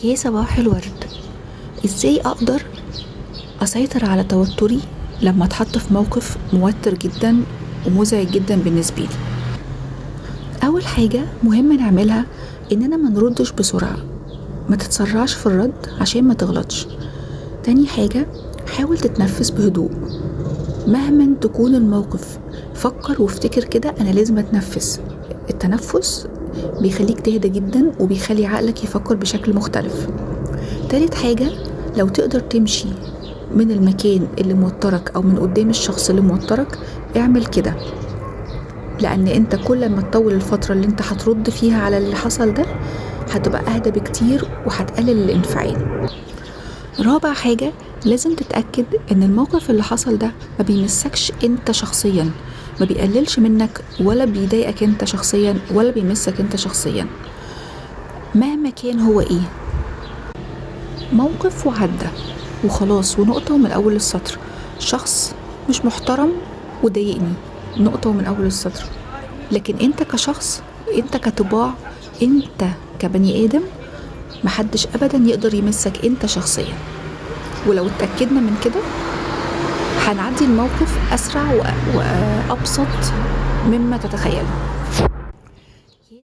يا صباح الورد. ازاي اقدر اسيطر على توتري لما اتحط في موقف موتر جدا ومزعج جدا بالنسبة لي؟ اول حاجة مهمة نعملها اننا ما نردش بسرعة، ما تتسرعش في الرد عشان ما تغلطش. تاني حاجة، حاول تتنفس بهدوء مهما تكون الموقف. فكر وافتكر كده انا لازم اتنفس. التنفس بيخليك تهدى جدا وبيخلي عقلك يفكر بشكل مختلف. تالت حاجة، لو تقدر تمشي من المكان اللي موترك او من قدام الشخص اللي موترك اعمل كده، لان انت كل ما تطول الفترة اللي انت هترد فيها على اللي حصل ده هتبقى اهدى بكتير وهتقلل الانفعال. رابع حاجة، لازم تتأكد ان الموقف اللي حصل ده ما بيمسكش انت شخصيا، ما بيقللش منك ولا بيضايقك انت شخصيا ولا بيمسك انت شخصيا مهما كان هو ايه. موقف وعدى وخلاص ونقطة ومن أول السطر. شخص مش محترم وضايقني، نقطة ومن أول السطر. لكن أنت كشخص، أنت كطباع، أنت كبني آدم، محدش أبدا يقدر يمسك أنت شخصيا. ولو اتأكدنا من كده هنعدي الموقف أسرع وأبسط مما تتخيله.